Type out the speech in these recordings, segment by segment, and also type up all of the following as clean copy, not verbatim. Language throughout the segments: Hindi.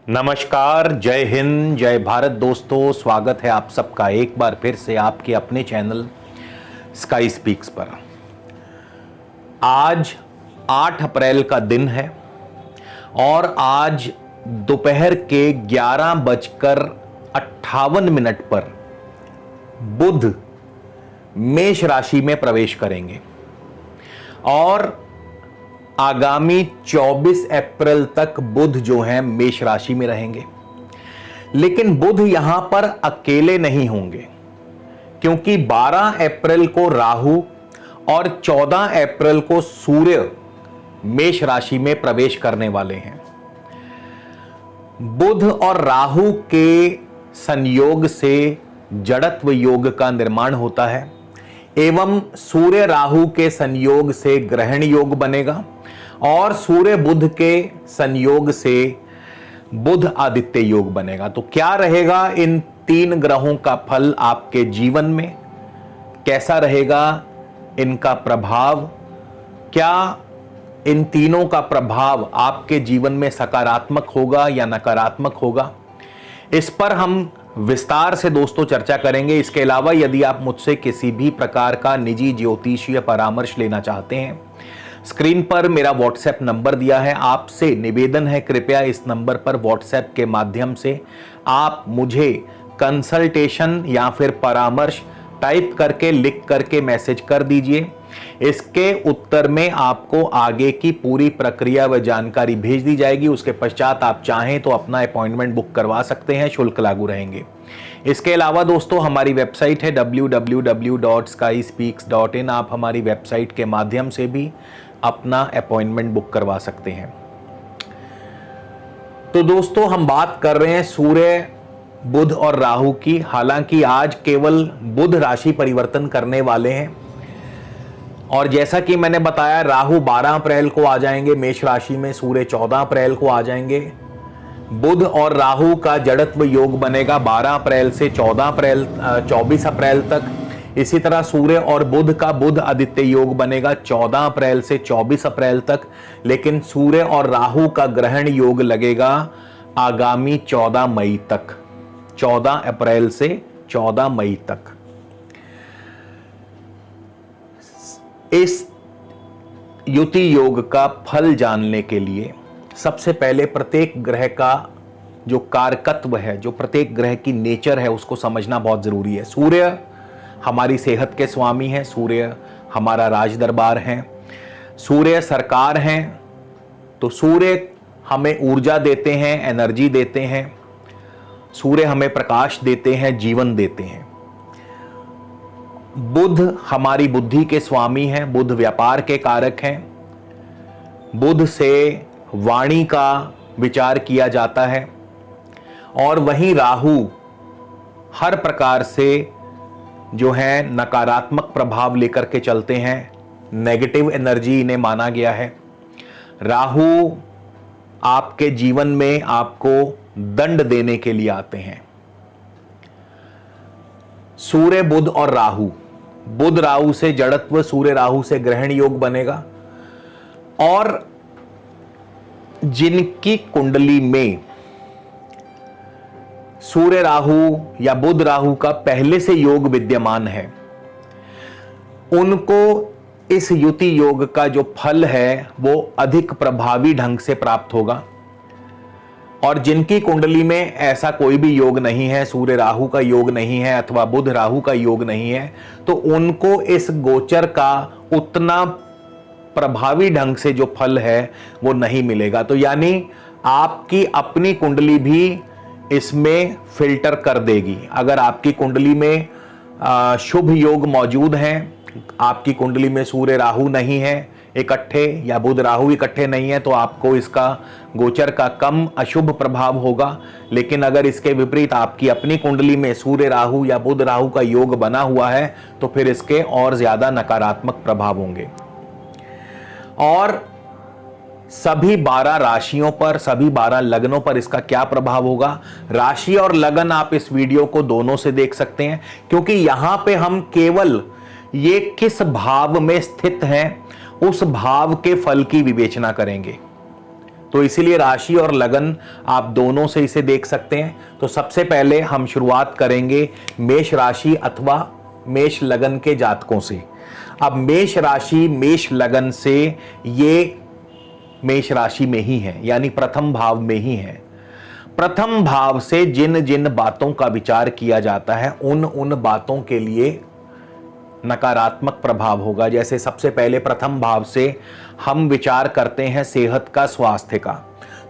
नमस्कार, जय हिंद, जय भारत दोस्तों। स्वागत है आप सबका एक बार फिर से आपके अपने चैनल स्काई स्पीक्स पर। आज 8 अप्रैल का दिन है और आज दोपहर के 11:58 पर बुध मेष राशि में प्रवेश करेंगे और आगामी 24 अप्रैल तक बुध जो है मेष राशि में रहेंगे। लेकिन बुध यहां पर अकेले नहीं होंगे, क्योंकि 12 अप्रैल को राहु और 14 अप्रैल को सूर्य मेष राशि में प्रवेश करने वाले हैं। बुध और राहु के संयोग से जड़त्व योग का निर्माण होता है एवं सूर्य राहु के संयोग से ग्रहण योग बनेगा और सूर्य बुध के संयोग से बुध आदित्य योग बनेगा। तो क्या रहेगा इन 3 ग्रहों का फल आपके जीवन में, कैसा रहेगा इनका प्रभाव, क्या इन तीनों का प्रभाव आपके जीवन में सकारात्मक होगा या नकारात्मक होगा, इस पर हम विस्तार से दोस्तों चर्चा करेंगे। इसके अलावा यदि आप मुझसे किसी भी प्रकार का निजी ज्योतिषीय परामर्श लेना चाहते हैं, स्क्रीन पर मेरा व्हाट्सएप नंबर दिया है। आपसे निवेदन है, कृपया इस नंबर पर व्हाट्सएप के माध्यम से आप मुझे कंसल्टेशन या फिर परामर्श टाइप करके लिख करके मैसेज कर दीजिए। इसके उत्तर में आपको आगे की पूरी प्रक्रिया व जानकारी भेज दी जाएगी। उसके पश्चात आप चाहें तो अपना अपॉइंटमेंट बुक करवा सकते हैं, शुल्क लागू रहेंगे। इसके अलावा दोस्तों हमारी वेबसाइट है www.skyspeaks.in। आप हमारी वेबसाइट के माध्यम से भी अपना अपॉइंटमेंट बुक करवा सकते हैं। तो दोस्तों हम बात कर रहे हैं सूर्य, बुध और राहु की। हालांकि आज केवल बुध राशि परिवर्तन करने वाले हैं और जैसा कि मैंने बताया, राहु 12 अप्रैल को आ जाएंगे मेष राशि में, सूर्य 14 अप्रैल को आ जाएंगे। बुध और राहु का जड़त्व योग बनेगा 12 अप्रैल से 24 अप्रैल तक। इसी तरह सूर्य और बुध का बुध आदित्य योग बनेगा 14 अप्रैल से 24 अप्रैल तक। लेकिन सूर्य और राहु का ग्रहण योग लगेगा आगामी 14 मई तक, 14 अप्रैल से 14 मई तक। इस युति योग का फल जानने के लिए सबसे पहले प्रत्येक ग्रह का जो कारकत्व है, जो प्रत्येक ग्रह की नेचर है, उसको समझना बहुत जरूरी है। सूर्य हमारी सेहत के स्वामी हैं, सूर्य हमारा राज दरबार हैं, सूर्य सरकार हैं। तो सूर्य हमें ऊर्जा देते हैं, एनर्जी देते हैं, सूर्य हमें प्रकाश देते हैं, जीवन देते हैं। बुध हमारी बुद्धि के स्वामी हैं, बुध व्यापार के कारक हैं। बुध से वाणी का विचार किया जाता है और वहीं राहु हर प्रकार से जो है नकारात्मक प्रभाव लेकर के चलते हैं, नेगेटिव एनर्जी इन्हें माना गया है। राहु आपके जीवन में आपको दंड देने के लिए आते हैं। सूर्य, बुध और राहु, बुध राहु से जड़त्व, सूर्य राहु से ग्रहण योग बनेगा और जिनकी कुंडली में सूर्य राहु या बुध राहु का पहले से योग विद्यमान है, उनको इस युति योग का जो फल है वो अधिक प्रभावी ढंग से प्राप्त होगा। और जिनकी कुंडली में ऐसा कोई भी योग नहीं है, सूर्य राहु का योग नहीं है अथवा बुध राहु का योग नहीं है, तो उनको इस गोचर का उतना प्रभावी ढंग से जो फल है वो नहीं मिलेगा। तो यानी आपकी अपनी कुंडली भी इसमें फिल्टर कर देगी। अगर आपकी कुंडली में शुभ योग मौजूद हैं, आपकी कुंडली में सूर्य राहु नहीं है इकट्ठे या बुध राहु इकट्ठे नहीं है, तो आपको इसका गोचर का कम अशुभ प्रभाव होगा। लेकिन अगर इसके विपरीत आपकी अपनी कुंडली में सूर्य राहु या बुध राहु का योग बना हुआ है, तो फिर इसके और ज्यादा नकारात्मक प्रभाव होंगे। और सभी 12 राशियों पर, सभी 12 लग्नों पर इसका क्या प्रभाव होगा, राशि और लगन आप इस वीडियो को दोनों से देख सकते हैं, क्योंकि यहां पे हम केवल ये किस भाव में स्थित हैं उस भाव के फल की विवेचना करेंगे। तो इसीलिए राशि और लगन आप दोनों से इसे देख सकते हैं। तो सबसे पहले हम शुरुआत करेंगे मेष राशि अथवा मेष लगन के जातकों से। अब मेष राशि मेष लगन से ये मेष राशि में ही है, यानी प्रथम भाव में ही है। प्रथम भाव से जिन जिन बातों का विचार किया जाता है उन उन बातों के लिए नकारात्मक प्रभाव होगा। जैसे सबसे पहले प्रथम भाव से हम विचार करते हैं सेहत का, स्वास्थ्य का।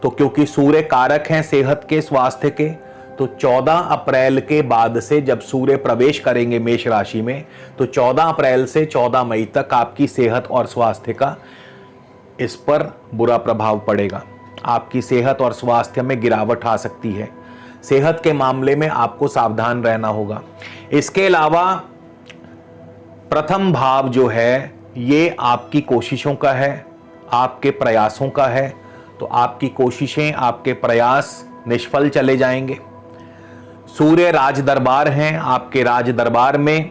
तो क्योंकि सूर्य कारक हैं सेहत के, स्वास्थ्य के, तो 14 अप्रैल के बाद से जब सूर्य प्रवेश करेंगे मेष राशि में, तो 14 अप्रैल से 14 मई तक आपकी सेहत और स्वास्थ्य का इस पर बुरा प्रभाव पड़ेगा। आपकी सेहत और स्वास्थ्य में गिरावट आ सकती है। सेहत के मामले में आपको सावधान रहना होगा। इसके अलावा प्रथम भाव जो है ये आपकी कोशिशों का है, आपके प्रयासों का है। तो आपकी कोशिशें, आपके प्रयास निष्फल चले जाएंगे। सूर्य राज दरबार हैं, आपके राज दरबार में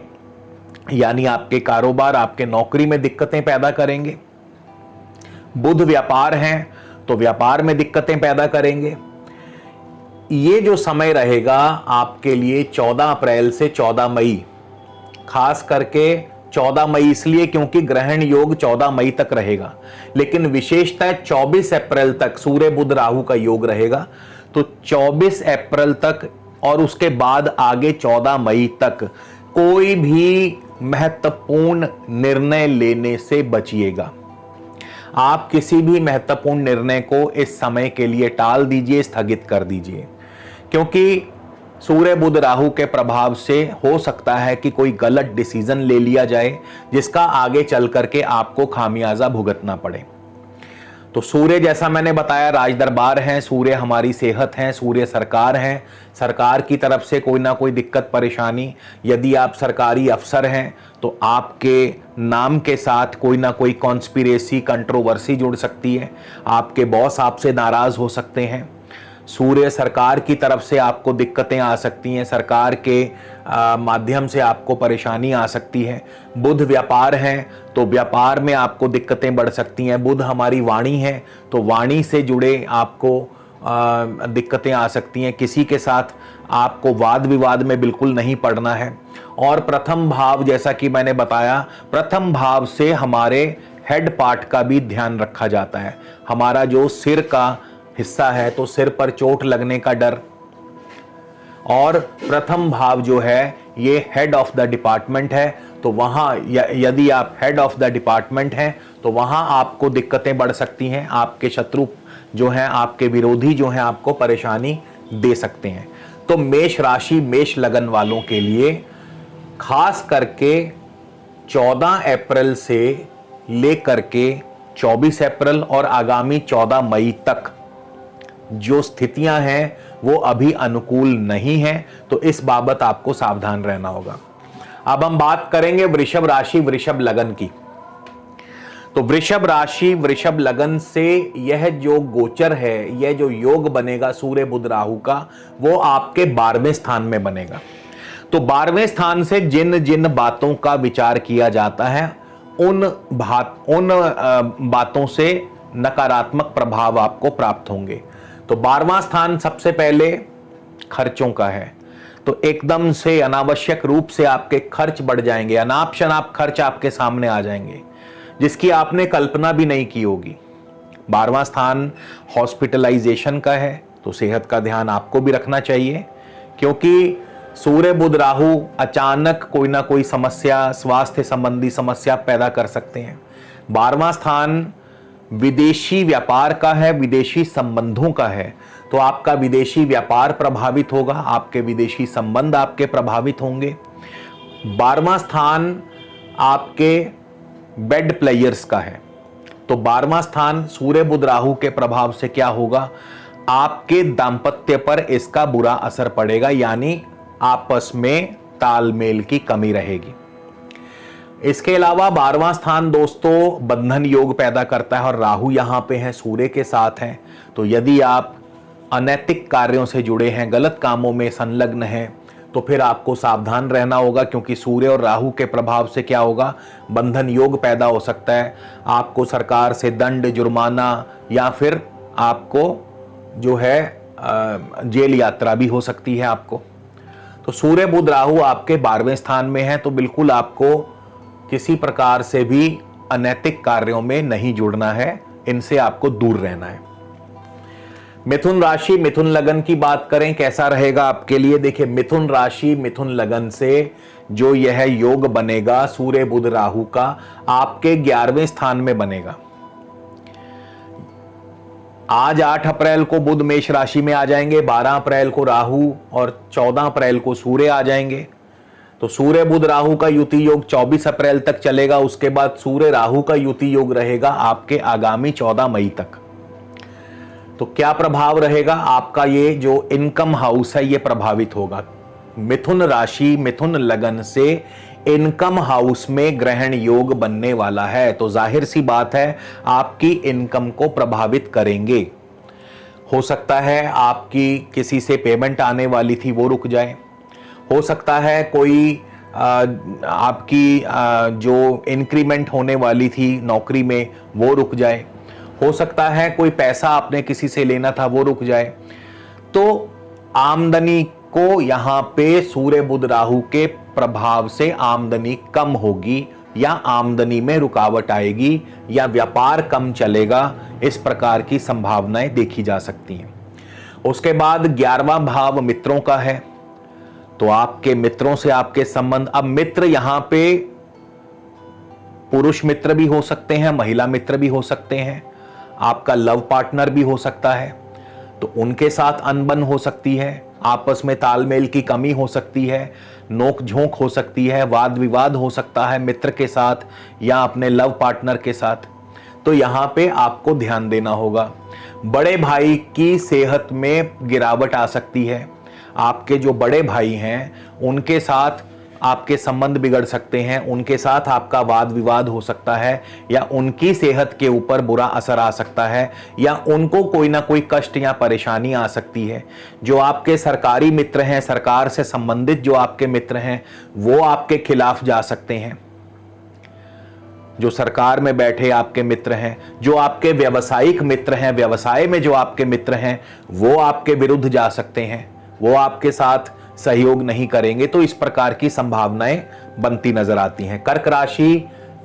यानी आपके कारोबार, आपके नौकरी में दिक्कतें पैदा करेंगे। बुध व्यापार हैं तो व्यापार में दिक्कतें पैदा करेंगे। ये जो समय रहेगा आपके लिए 14 अप्रैल से 14 मई, खास करके 14 मई इसलिए क्योंकि ग्रहण योग 14 मई तक रहेगा, लेकिन विशेषतः 24 अप्रैल तक सूर्य बुध राहु का योग रहेगा। तो 24 अप्रैल तक और उसके बाद आगे 14 मई तक कोई भी महत्वपूर्ण निर्णय लेने से बचिएगा। आप किसी भी महत्वपूर्ण निर्णय को इस समय के लिए टाल दीजिए, स्थगित कर दीजिए, क्योंकि सूर्य बुध राहु के प्रभाव से हो सकता है कि कोई गलत डिसीजन ले लिया जाए जिसका आगे चल करके आपको खामियाजा भुगतना पड़े। तो सूर्य जैसा मैंने बताया राज दरबार हैं, सूर्य हमारी सेहत हैं, सूर्य सरकार हैं। सरकार की तरफ से कोई ना कोई दिक्कत परेशानी, यदि आप सरकारी अफसर हैं तो आपके नाम के साथ कोई ना कोई कॉन्स्पिरेसी, कंट्रोवर्सी जुड़ सकती है। आपके बॉस आपसे नाराज हो सकते हैं। सूर्य सरकार की तरफ से आपको दिक्कतें आ सकती हैं, सरकार के माध्यम से आपको परेशानी आ सकती है। बुध व्यापार हैं तो व्यापार में आपको दिक्कतें बढ़ सकती हैं। बुध हमारी वाणी है तो वाणी से जुड़े आपको दिक्कतें आ सकती हैं। किसी के साथ आपको वाद विवाद में बिल्कुल नहीं पड़ना है। और प्रथम भाव, जैसा कि मैंने बताया, प्रथम भाव से हमारे हेड पार्ट का भी ध्यान रखा जाता है। हमारा जो सिर का हिस्सा है तो सिर पर चोट लगने का डर। और प्रथम भाव जो है ये हेड ऑफ द डिपार्टमेंट है, तो वहां यदि आप हेड ऑफ द डिपार्टमेंट हैं तो वहां आपको दिक्कतें बढ़ सकती हैं। आपके शत्रु जो हैं, आपके विरोधी जो हैं, आपको परेशानी दे सकते हैं। तो मेष राशि मेष लगन वालों के लिए खास करके 14 अप्रैल से लेकर के 24 अप्रैल और आगामी 14 मई तक जो स्थितियां हैं वो अभी अनुकूल नहीं है, तो इस बाबत आपको सावधान रहना होगा। अब हम बात करेंगे वृषभ राशि वृषभ लगन की। तो वृषभ राशि वृषभ लगन से यह जो गोचर है, यह जो योग बनेगा सूर्य बुध राहु का, वो आपके 12वें स्थान में बनेगा। तो 12वें स्थान से जिन जिन बातों का विचार किया जाता है उन बातों से नकारात्मक प्रभाव आपको प्राप्त होंगे। तो 12वां स्थान सबसे पहले खर्चों का है। तो एकदम से अनावश्यक रूप से आपके खर्च बढ़ जाएंगे, अनाप शनाप खर्च आपके सामने आ जाएंगे जिसकी आपने कल्पना भी नहीं की होगी। 12वां स्थान हॉस्पिटलाइजेशन का है, तो सेहत का ध्यान आपको भी रखना चाहिए, क्योंकि सूर्य बुध राहु अचानक कोई ना कोई समस्या, स्वास्थ्य संबंधी समस्या पैदा कर सकते हैं। 12वां स्थान विदेशी व्यापार का है, विदेशी संबंधों का है, तो आपका विदेशी व्यापार प्रभावित होगा, आपके विदेशी संबंध आपके प्रभावित होंगे। 12वां स्थान आपके बेड प्लेयर्स का है। तो 12वां स्थान सूर्य बुध राहु के प्रभाव से क्या होगा, आपके दांपत्य पर इसका बुरा असर पड़ेगा, यानी आपस में तालमेल की कमी रहेगी। इसके अलावा 12वां स्थान दोस्तों बंधन योग पैदा करता है और राहु यहां पे है, सूर्य के साथ है। तो यदि आप अनैतिक कार्यों से जुड़े हैं, गलत कामों में संलग्न हैं, तो फिर आपको सावधान रहना होगा, क्योंकि सूर्य और राहु के प्रभाव से क्या होगा, बंधन योग पैदा हो सकता है। आपको सरकार से दंड, जुर्माना या फिर आपको जो है जेल यात्रा भी हो सकती है आपको। तो सूर्य बुध राहु आपके 12वें स्थान में है, तो बिल्कुल आपको किसी प्रकार से भी अनैतिक कार्यों में नहीं जुड़ना है, इनसे आपको दूर रहना है। मिथुन राशि मिथुन लगन की बात करें, कैसा रहेगा आपके लिए। देखिए, मिथुन राशि मिथुन लगन से जो यह योग बनेगा सूर्य बुध राहु का, आपके 11वें स्थान में बनेगा। आज 8 अप्रैल को बुध मेष राशि में आ जाएंगे, 12 अप्रैल को राहु और 14 अप्रैल को सूर्य आ जाएंगे। तो सूर्य बुध राहु का युति योग 24 अप्रैल तक चलेगा। उसके बाद सूर्य राहु का युति योग रहेगा आपके आगामी 14 मई तक। तो क्या प्रभाव रहेगा आपका, ये जो इनकम हाउस है ये प्रभावित होगा। मिथुन राशि मिथुन लगन से इनकम हाउस में ग्रहण योग बनने वाला है, तो जाहिर सी बात है आपकी इनकम को प्रभावित करेंगे। हो सकता है आपकी किसी से पेमेंट आने वाली थी वो रुक जाए, हो सकता है कोई आपकी जो इंक्रीमेंट होने वाली थी नौकरी में वो रुक जाए, हो सकता है कोई पैसा आपने किसी से लेना था वो रुक जाए। तो आमदनी को यहां पे सूर्य बुध राहु के प्रभाव से आमदनी कम होगी, या आमदनी में रुकावट आएगी, या व्यापार कम चलेगा, इस प्रकार की संभावनाएं देखी जा सकती हैं। उसके बाद 11वां भाव मित्रों का है, तो आपके मित्रों से आपके संबंध, अब मित्र यहां पे पुरुष मित्र भी हो सकते हैं, महिला मित्र भी हो सकते हैं, आपका लव पार्टनर भी हो सकता है, तो उनके साथ अनबन हो सकती है, आपस में तालमेल की कमी हो सकती है, नोक झोंक हो सकती है, वाद विवाद हो सकता है मित्र के साथ या अपने लव पार्टनर के साथ। तो यहां पे आपको ध्यान देना होगा। बड़े भाई की सेहत में गिरावट आ सकती है, आपके जो बड़े भाई हैं उनके साथ आपके संबंध बिगड़ सकते हैं, उनके साथ आपका वाद विवाद हो सकता है, या उनकी सेहत के ऊपर बुरा असर आ सकता है, या उनको कोई ना कोई कष्ट या परेशानी आ सकती है। जो आपके सरकारी मित्र हैं, सरकार से संबंधित जो आपके मित्र हैं, वो आपके खिलाफ जा सकते हैं। जो सरकार में बैठे आपके मित्र हैं, जो आपके व्यवसायिक मित्र हैं, व्यवसाय में जो आपके मित्र हैं, वो आपके विरुद्ध जा सकते हैं, वो आपके साथ सहयोग नहीं करेंगे। तो इस प्रकार की संभावनाएं बनती नजर आती हैं। कर्क राशि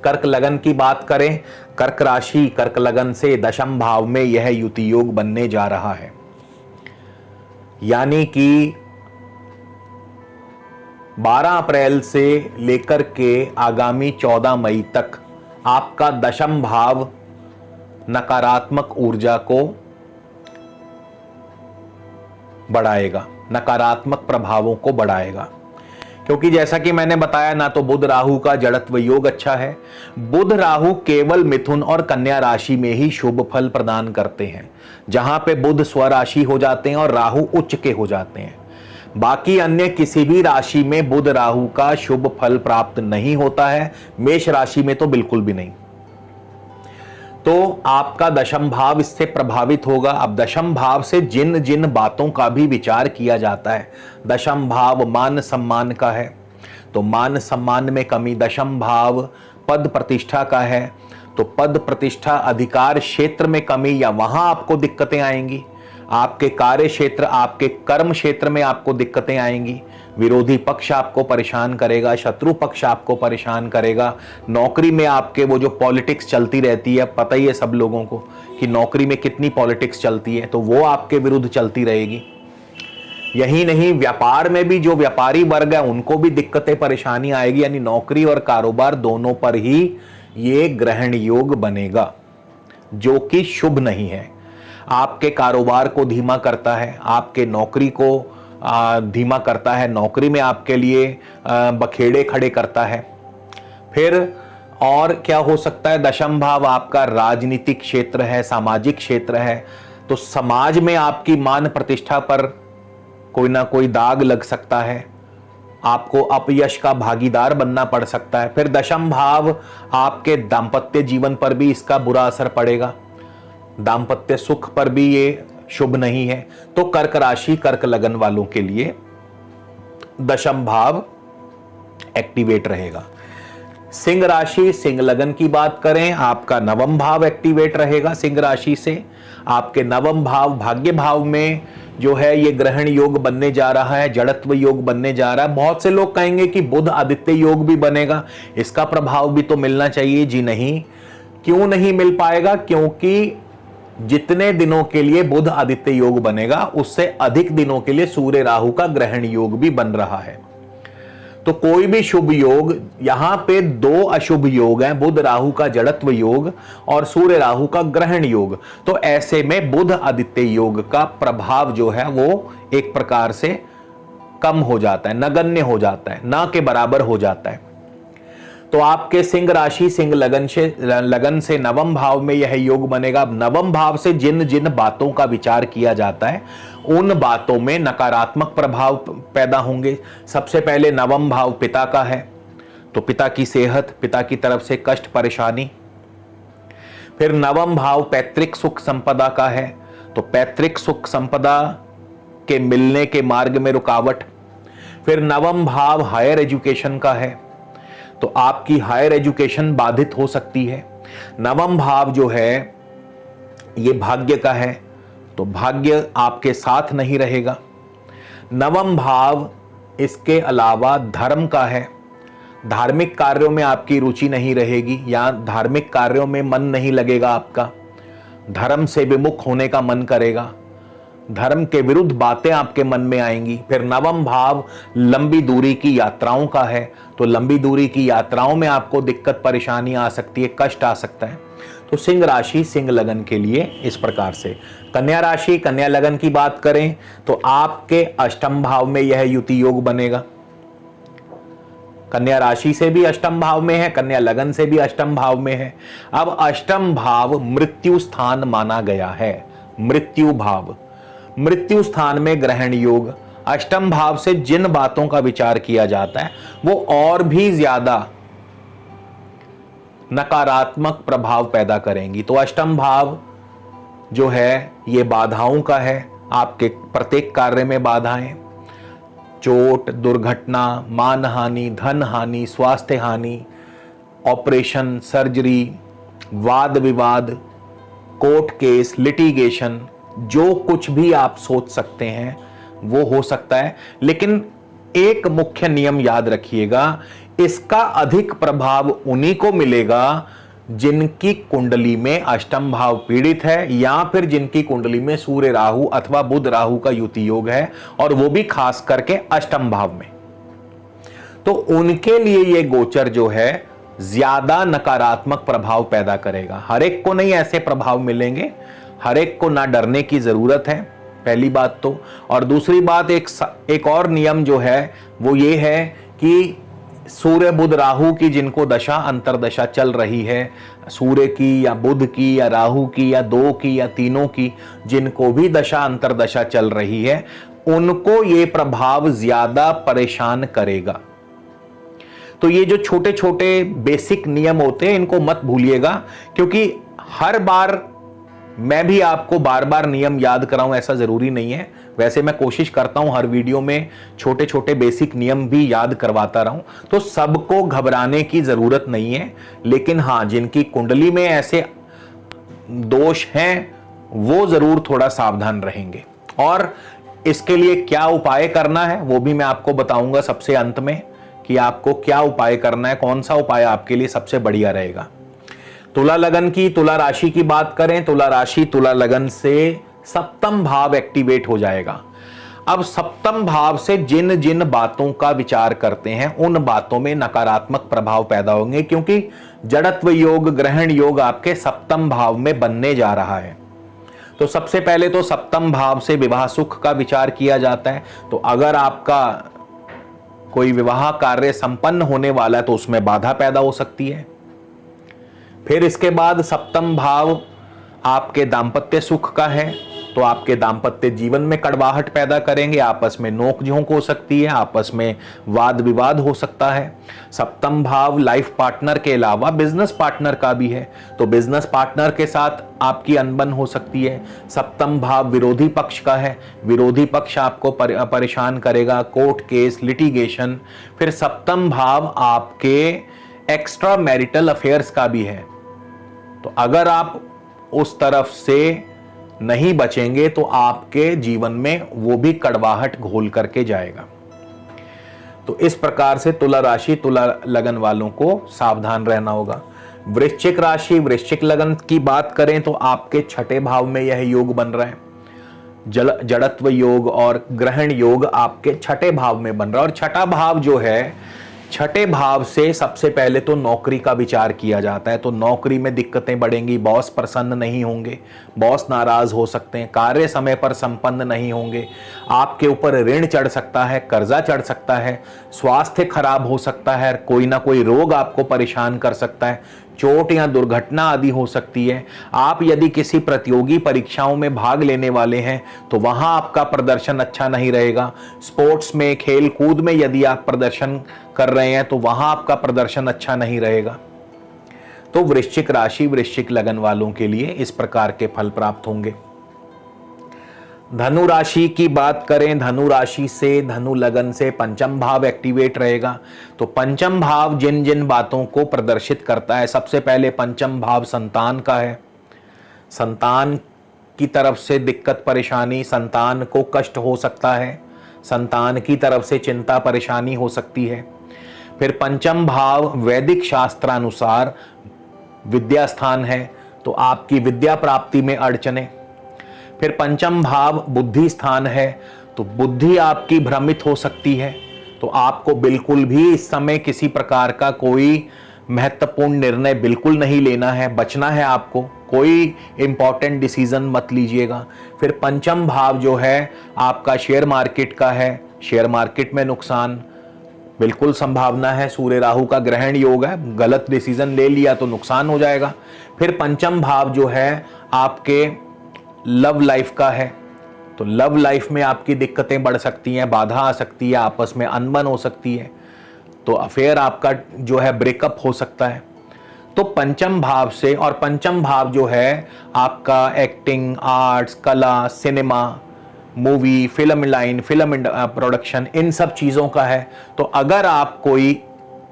कर्क लगन की बात करें, कर्क राशि कर्क लगन से 10वें भाव में यह युति योग बनने जा रहा है, यानी कि 12 अप्रैल से लेकर के आगामी 14 मई तक आपका 10वां भाव नकारात्मक ऊर्जा को बढ़ाएगा, नकारात्मक प्रभावों को बढ़ाएगा। क्योंकि जैसा कि मैंने बताया, ना तो बुध राहु का जड़त्व योग अच्छा है, बुध राहु केवल मिथुन और कन्या राशि में ही शुभ फल प्रदान करते हैं, जहां पे बुध स्वराशि हो जाते हैं और राहु उच्च के हो जाते हैं। बाकी अन्य किसी भी राशि में बुध राहु का शुभ फल प्राप्त नहीं होता है, मेष राशि में तो बिल्कुल भी नहीं। तो आपका 10वां भाव इससे प्रभावित होगा। अब 10वां भाव से जिन जिन बातों का भी विचार किया जाता है, 10वां भाव मान सम्मान का है, तो मान सम्मान में कमी। 10वां भाव पद प्रतिष्ठा का है, तो पद प्रतिष्ठा अधिकार क्षेत्र में कमी, या वहां आपको दिक्कतें आएंगी। आपके कार्य क्षेत्र, आपके कर्म क्षेत्र में आपको दिक्कतें आएंगी। विरोधी पक्ष आपको परेशान करेगा, शत्रु पक्ष आपको परेशान करेगा। नौकरी में आपके वो जो पॉलिटिक्स चलती रहती है, पता ही है सब लोगों को कि नौकरी में कितनी पॉलिटिक्स चलती है, तो वो आपके विरुद्ध चलती रहेगी। यही नहीं, व्यापार में भी जो व्यापारी वर्ग है उनको भी दिक्कतें परेशानी आएगी, यानी नौकरी और कारोबार दोनों पर ही ये ग्रहण योग बनेगा, जो कि शुभ नहीं है। आपके कारोबार को धीमा करता है, आपके नौकरी को धीमा करता है, नौकरी में आपके लिए बखेड़े खड़े करता है। फिर और क्या हो सकता है, 10वां भाव आपका राजनीतिक क्षेत्र है, सामाजिक क्षेत्र है, तो समाज में आपकी मान प्रतिष्ठा पर कोई ना कोई दाग लग सकता है, आपको अपयश का भागीदार बनना पड़ सकता है। फिर 10वां भाव आपके दाम्पत्य जीवन पर भी इसका बुरा असर पड़ेगा, दाम्पत्य सुख पर भी ये शुभ नहीं है। तो कर्क राशि कर्क लगन वालों के लिए 10वां भाव एक्टिवेट रहेगा। सिंह राशि, सिंह लगन की बात करें, आपका नवम भाव एक्टिवेट रहेगा सिंह राशि से। आपके नवम भाव भाग्य भाव में जो है ये ग्रहण योग बनने जा रहा है, जड़त्व योग बनने जा रहा है। बहुत से लोग कहेंगे कि बुध आदित्य योग भी बनेगा, इसका प्रभाव भी तो मिलना चाहिए। जी नहीं, क्यों नहीं मिल पाएगा? क्योंकि जितने दिनों के लिए बुध आदित्य योग बनेगा उससे अधिक दिनों के लिए सूर्य राहु का ग्रहण योग भी बन रहा है। तो कोई भी शुभ योग, यहां पे दो अशुभ योग हैं, बुध राहु का जड़त्व योग और सूर्य राहु का ग्रहण योग। तो ऐसे में बुध आदित्य योग का प्रभाव जो है वो एक प्रकार से कम हो जाता है, नगण्य हो जाता है, ना के बराबर हो जाता है। तो आपके सिंह राशि सिंह लगन से नवम भाव में यह योग बनेगा। नवम भाव से जिन जिन बातों का विचार किया जाता है उन बातों में नकारात्मक प्रभाव पैदा होंगे। सबसे पहले नवम भाव पिता का है, तो पिता की सेहत, पिता की तरफ से कष्ट परेशानी। फिर नवम भाव पैतृक सुख संपदा का है, तो पैतृक सुख संपदा के मिलने के मार्ग में रुकावट। फिर नवम भाव हायर एजुकेशन का है, तो आपकी हायर एजुकेशन बाधित हो सकती है। नवम भाव जो है ये भाग्य का है, तो भाग्य आपके साथ नहीं रहेगा। नवम भाव इसके अलावा धर्म का है, धार्मिक कार्यों में आपकी रुचि नहीं रहेगी या धार्मिक कार्यों में मन नहीं लगेगा आपका, धर्म से विमुख होने का मन करेगा, धर्म के विरुद्ध बातें आपके मन में आएंगी। फिर नवम भाव लंबी दूरी की यात्राओं का है, तो लंबी दूरी की यात्राओं में आपको दिक्कत परेशानी आ सकती है, कष्ट आ सकता है। तो सिंह राशि सिंह लगन के लिए इस प्रकार से। कन्या राशि कन्या लगन की बात करें तो आपके अष्टम भाव में यह युति योग बनेगा। कन्या राशि से भी अष्टम भाव में है, कन्या लगन से भी अष्टम भाव में है। अब अष्टम भाव मृत्यु स्थान माना गया है, मृत्यु भाव, मृत्यु स्थान में ग्रहण योग। अष्टम भाव से जिन बातों का विचार किया जाता है वो और भी ज्यादा नकारात्मक प्रभाव पैदा करेंगी। तो अष्टम भाव जो है ये बाधाओं का है, आपके प्रत्येक कार्य में बाधाएं, चोट, दुर्घटना, मान हानि, धन हानि, स्वास्थ्य हानि, ऑपरेशन, सर्जरी, वाद विवाद, कोर्ट केस, लिटिगेशन, जो कुछ भी आप सोच सकते हैं वो हो सकता है। लेकिन एक मुख्य नियम याद रखिएगा, इसका अधिक प्रभाव उन्हीं को मिलेगा जिनकी कुंडली में अष्टम भाव पीड़ित है या फिर जिनकी कुंडली में सूर्य राहु अथवा बुध राहु का युति योग है, और वो भी खास करके अष्टम भाव में। तो उनके लिए ये गोचर जो है ज्यादा नकारात्मक प्रभाव पैदा करेगा। हर एक को नहीं ऐसे प्रभाव मिलेंगे, हर एक को ना डरने की जरूरत है, पहली बात तो। और दूसरी बात, एक और नियम जो है वो ये है कि सूर्य बुध राहु की जिनको दशा अंतरदशा चल रही है, सूर्य की या बुध की या राहु की या दो की या तीनों की, जिनको भी दशा अंतरदशा चल रही है उनको ये प्रभाव ज्यादा परेशान करेगा। तो ये जो छोटे छोटे बेसिक नियम होते हैं इनको मत भूलिएगा, क्योंकि हर बार मैं भी आपको बार बार नियम याद कराऊं ऐसा जरूरी नहीं है। वैसे मैं कोशिश करता हूं हर वीडियो में छोटे छोटे बेसिक नियम भी याद करवाता रहूं, तो सबको घबराने की जरूरत नहीं है। लेकिन हाँ, जिनकी कुंडली में ऐसे दोष हैं वो जरूर थोड़ा सावधान रहेंगे। और इसके लिए क्या उपाय करना है वो भी मैं आपको बताऊंगा सबसे अंत में, कि आपको क्या उपाय करना है, कौन सा उपाय आपके लिए सबसे बढ़िया रहेगा। तुला लगन की, तुला राशि की बात करें, तुला राशि तुला लगन से सप्तम भाव एक्टिवेट हो जाएगा। अब सप्तम भाव से जिन जिन बातों का विचार करते हैं उन बातों में नकारात्मक प्रभाव पैदा होंगे, क्योंकि जड़त्व योग ग्रहण योग आपके सप्तम भाव में बनने जा रहा है। तो सबसे पहले तो सप्तम भाव से विवाह सुख का विचार किया जाता है। तो अगर आपका कोई विवाह कार्य संपन्न होने वाला है तो उसमें बाधा पैदा हो सकती है। फिर इसके बाद सप्तम भाव आपके दांपत्य सुख का है, तो आपके दांपत्य जीवन में कड़वाहट पैदा करेंगे, आपस में नोक झोंक हो सकती है, आपस में वाद विवाद हो सकता है। सप्तम भाव लाइफ पार्टनर के अलावा बिजनेस पार्टनर का भी है, तो बिजनेस पार्टनर के साथ आपकी अनबन हो सकती है। सप्तम भाव विरोधी पक्ष का है, विरोधी पक्ष आपको परेशान करेगा, कोर्ट केस, लिटिगेशन। फिर सप्तम भाव आपके एक्स्ट्रा मैरिटल अफेयर्स का भी है। तो अगर आप उस तरफ से नहीं बचेंगे तो आपके जीवन में वो भी कड़वाहट घोल करके जाएगा। तो इस प्रकार से तुला राशि, तुला लगन वालों को सावधान रहना होगा। वृश्चिक राशि, वृश्चिक लगन की बात करें तो आपके छठे भाव में यह योग बन रहा है। जड़त्व योग और ग्रहण योग आपके छठे भाव में बन रहा है। और छठा भाव जो है, छठे भाव से सबसे पहले तो नौकरी का विचार किया जाता है। तो नौकरी में दिक्कतें बढ़ेंगी, बॉस प्रसन्न नहीं होंगे, बॉस नाराज हो सकते हैं, कार्य समय पर संपन्न नहीं होंगे, आपके ऊपर ऋण चढ़ सकता है, कर्जा चढ़ सकता है, स्वास्थ्य खराब हो सकता है, कोई ना कोई रोग आपको परेशान कर सकता है, चोट या दुर्घटना आदि हो सकती है। आप यदि किसी प्रतियोगी परीक्षाओं में भाग लेने वाले हैं तो वहां आपका प्रदर्शन अच्छा नहीं रहेगा। स्पोर्ट्स में, खेल कूद में यदि आप प्रदर्शन कर रहे हैं तो वहां आपका प्रदर्शन अच्छा नहीं रहेगा। तो वृश्चिक राशि, वृश्चिक लगन वालों के लिए इस प्रकार के फल प्राप्त होंगे। धनु राशि की बात करें, धनु राशि से, धनु लगन से पंचम भाव एक्टिवेट रहेगा। तो पंचम भाव जिन जिन बातों को प्रदर्शित करता है, सबसे पहले पंचम भाव संतान का है। संतान की तरफ से दिक्कत परेशानी, संतान को कष्ट हो सकता है, संतान की तरफ से चिंता परेशानी हो सकती है। फिर पंचम भाव वैदिक शास्त्रानुसार विद्या स्थान है, तो आपकी विद्या प्राप्ति में अड़चने। फिर पंचम भाव बुद्धि स्थान है, तो बुद्धि आपकी भ्रमित हो सकती है। तो आपको बिल्कुल भी इस समय किसी प्रकार का कोई महत्वपूर्ण निर्णय बिल्कुल नहीं लेना है, बचना है आपको, कोई इंपॉर्टेंट डिसीजन मत लीजिएगा। फिर पंचम भाव जो है आपका शेयर मार्केट का है, शेयर मार्केट में नुकसान बिल्कुल संभावना है। सूर्य राहु का ग्रहण योग है, गलत डिसीजन ले लिया तो नुकसान हो जाएगा। फिर पंचम भाव जो है आपके लव लाइफ का है, तो लव लाइफ में आपकी दिक्कतें बढ़ सकती हैं, बाधा आ सकती है, आपस में अनबन हो सकती है, तो अफेयर आपका जो है ब्रेकअप हो सकता है। तो पंचम भाव से, और पंचम भाव जो है आपका एक्टिंग, आर्ट्स, कला, cinema, movie, film line, film production, इन सब चीज़ों का है। तो अगर आप कोई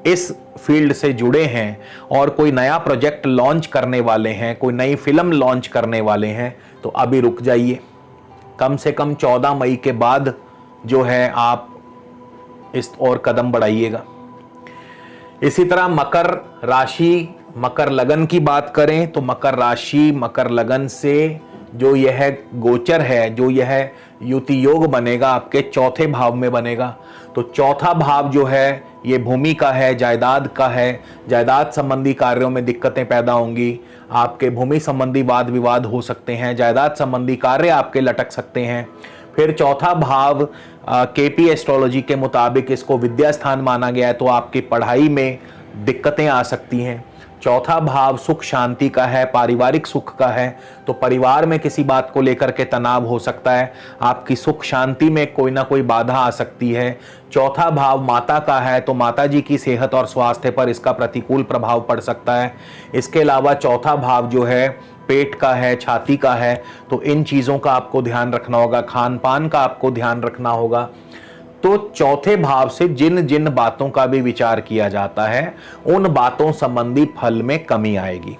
इस फील्ड से जुड़े हैं और कोई नया प्रोजेक्ट लॉन्च करने वाले हैं, कोई नई फिल्म लॉन्च करने वाले हैं, तो अभी रुक जाइए। कम से कम 14 मई के बाद जो है आप इस और कदम बढ़ाइएगा। इसी तरह मकर राशि, मकर लगन की बात करें तो मकर राशि, मकर लगन से जो यह गोचर है, जो यह युति योग बनेगा, आपके चौथे भाव में बनेगा। तो चौथा भाव जो है ये भूमि का है, जायदाद का है। जायदाद संबंधी कार्यों में दिक्कतें पैदा होंगी, आपके भूमि संबंधी वाद विवाद हो सकते हैं, जायदाद संबंधी कार्य आपके लटक सकते हैं। फिर चौथा भाव केपी एस्ट्रोलॉजी के मुताबिक इसको विद्या स्थान माना गया है, तो आपकी पढ़ाई में दिक्कतें आ सकती हैं। चौथा भाव सुख शांति का है, पारिवारिक सुख का है, तो परिवार में किसी बात को लेकर के तनाव हो सकता है, आपकी सुख शांति में कोई ना कोई बाधा आ सकती है। चौथा भाव माता का है, तो माता जी की सेहत और स्वास्थ्य पर इसका प्रतिकूल प्रभाव पड़ सकता है। इसके अलावा चौथा भाव जो है पेट का है, छाती का है, तो इन चीज़ों का आपको ध्यान रखना होगा, खान पान का आपको ध्यान रखना होगा। तो चौथे भाव से जिन जिन बातों का भी विचार किया जाता है, उन बातों संबंधी फल में कमी आएगी।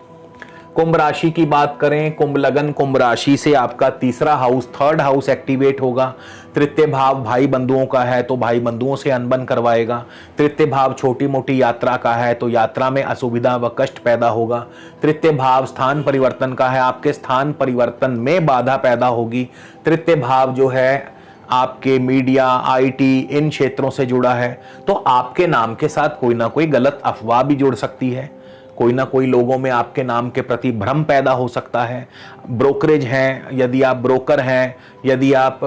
कुंभ राशि की बात करें, कुंभ लगन कुंभ राशि से आपका तीसरा हाउस, थर्ड हाउस एक्टिवेट होगा। तृतीय भाव भाई बंधुओं का है, तो भाई बंधुओं से अनबन करवाएगा। तृतीय भाव छोटी मोटी यात्रा का है, तो यात्रा में असुविधा व कष्ट पैदा होगा। तृतीय भाव स्थान परिवर्तन का है, आपके स्थान परिवर्तन में बाधा पैदा होगी। तृतीय भाव जो है आपके मीडिया, आईटी, इन क्षेत्रों से जुड़ा है, तो आपके नाम के साथ कोई ना कोई गलत अफवाह भी जुड़ सकती है। कोई ना कोई लोगों में आपके नाम के प्रति भ्रम पैदा हो सकता है। ब्रोकरेज हैं, यदि आप ब्रोकर हैं, यदि आप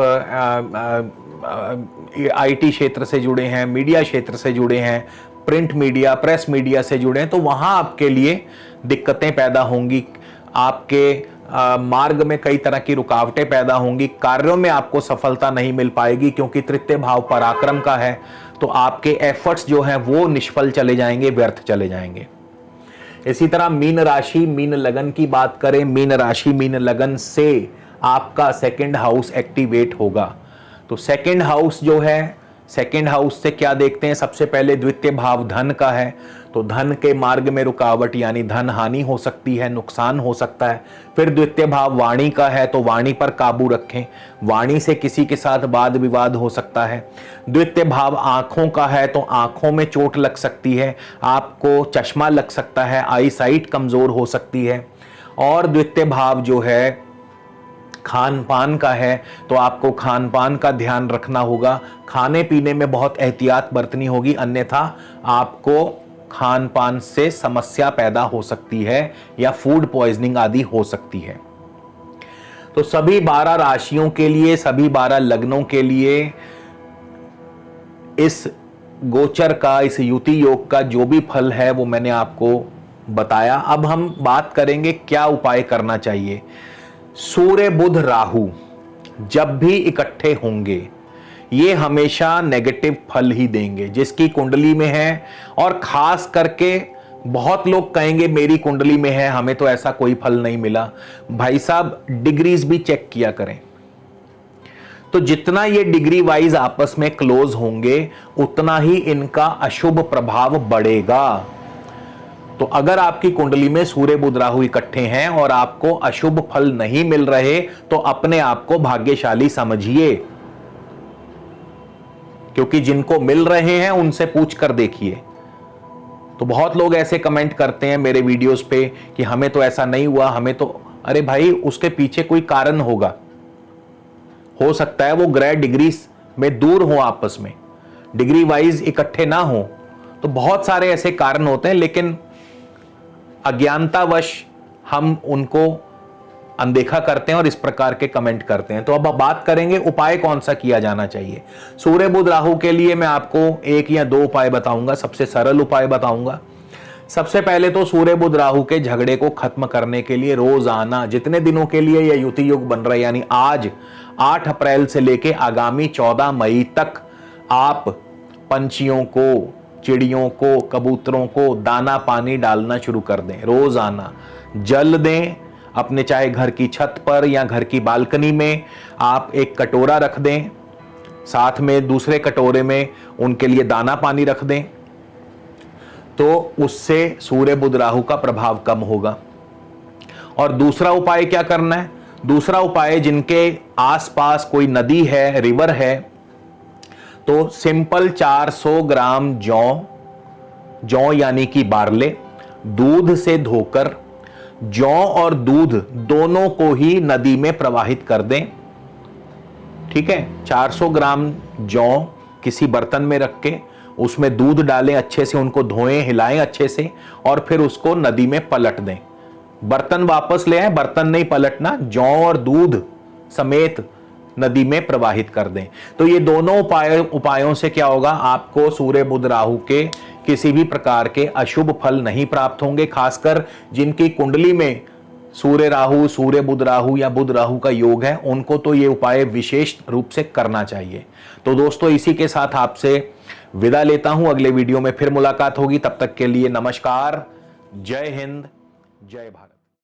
आईटी क्षेत्र से जुड़े हैं, मीडिया क्षेत्र से जुड़े हैं, प्रिंट मीडिया, प्रेस मीडिया से जुड़े हैं, तो वहाँ आपके लिए दिक्कतें पैदा होंगी। आपके मार्ग में कई तरह की रुकावटें पैदा होंगी। कार्यों में आपको सफलता नहीं मिल पाएगी, क्योंकि तृतीय भाव पराक्रम का है, तो आपके एफर्ट्स जो हैं वो निष्फल चले जाएंगे, व्यर्थ चले जाएंगे। इसी तरह मीन राशि, मीन लगन की बात करें, मीन राशि मीन लगन से आपका सेकंड हाउस एक्टिवेट होगा। तो सेकंड हाउस जो है, सेकंड हाउस से क्या देखते हैं, सबसे पहले द्वितीय भाव धन का है, तो धन के मार्ग में रुकावट यानी धन हानि हो सकती है, नुकसान हो सकता है। फिर द्वितीय भाव वाणी का है तो वाणी पर काबू रखें, वाणी से किसी के साथ वाद विवाद हो सकता है। द्वितीय भाव आंखों का है तो आंखों में चोट लग सकती है, आपको चश्मा लग सकता है, आई साइट कमजोर हो सकती है। और द्वितीय भाव जो है खान पान का है तो आपको खान पान का ध्यान रखना होगा, खाने पीने में बहुत एहतियात बरतनी होगी, अन्यथा आपको खान पान से समस्या पैदा हो सकती है या फूड पॉइजनिंग आदि हो सकती है। तो सभी 12 राशियों के लिए, सभी 12 लग्नों के लिए इस गोचर का, इस युति योग का जो भी फल है वो मैंने आपको बताया। अब हम बात करेंगे क्या उपाय करना चाहिए। सूर्य बुध राहु जब भी इकट्ठे होंगे ये हमेशा नेगेटिव फल ही देंगे जिसकी कुंडली में है, और खास करके बहुत लोग कहेंगे मेरी कुंडली में है, हमें तो ऐसा कोई फल नहीं मिला। भाई साहब डिग्रीज भी चेक किया करें, तो जितना ये डिग्री वाइज आपस में क्लोज होंगे उतना ही इनका अशुभ प्रभाव बढ़ेगा। तो अगर आपकी कुंडली में सूर्य बुध राहु इकट्ठे हैं और आपको अशुभ फल नहीं मिल रहे तो अपने आप को भाग्यशाली समझिए, क्योंकि जिनको मिल रहे हैं उनसे पूछ कर देखिए। तो बहुत लोग ऐसे कमेंट करते हैं मेरे वीडियोस पे कि हमें तो ऐसा नहीं हुआ, हमें तो, अरे भाई उसके पीछे कोई कारण होगा। हो सकता है वो ग्रह डिग्री में दूर हो, आपस में डिग्री वाइज इकट्ठे ना हो, तो बहुत सारे ऐसे कारण होते हैं, लेकिन अज्ञानतावश हम उनको अनदेखा करते हैं और इस प्रकार के कमेंट करते हैं। तो अब बात करेंगे उपाय कौन सा किया जाना चाहिए। सूर्य बुध राहु के लिए मैं आपको 1 या 2 उपाय बताऊंगा, सबसे सरल उपाय बताऊंगा। सबसे पहले तो सूर्य बुध राहु के झगड़े को खत्म करने के लिए रोजाना जितने दिनों के लिए यह युति योग बन रहा है, यानी आज 8 अप्रैल से लेके आगामी 14 मई तक आप पंछियों को, चिड़ियों को, कबूतरों को दाना पानी डालना शुरू कर दें। रोजाना जल दें, अपने चाहे घर की छत पर या घर की बालकनी में आप एक कटोरा रख दें, साथ में दूसरे कटोरे में उनके लिए दाना पानी रख दें, तो उससे सूर्य बुध राहु का प्रभाव कम होगा। और दूसरा उपाय क्या करना है, दूसरा उपाय जिनके आसपास कोई नदी है, रिवर है, तो सिंपल 400 ग्राम जौ यानी कि बारले दूध से धोकर जौ और दूध दोनों को ही नदी में प्रवाहित कर दें। ठीक है, 400 ग्राम जौ किसी बर्तन में रख के उसमें दूध डालें, अच्छे से उनको धोएं, हिलाएं अच्छे से, और फिर उसको नदी में पलट दें। बर्तन वापस ले आए, बर्तन नहीं पलटना, जौ और दूध समेत नदी में प्रवाहित कर दें। तो ये दोनों उपायों से क्या होगा, आपको सूर्य बुध राहु के किसी भी प्रकार के अशुभ फल नहीं प्राप्त होंगे। खासकर जिनकी कुंडली में सूर्य राहु, सूर्य बुध राहु या बुध राहु का योग है, उनको तो ये उपाय विशेष रूप से करना चाहिए। तो दोस्तों इसी के साथ आपसे विदा लेता हूं, अगले वीडियो में फिर मुलाकात होगी। तब तक के लिए नमस्कार, जय हिंद, जय भारत।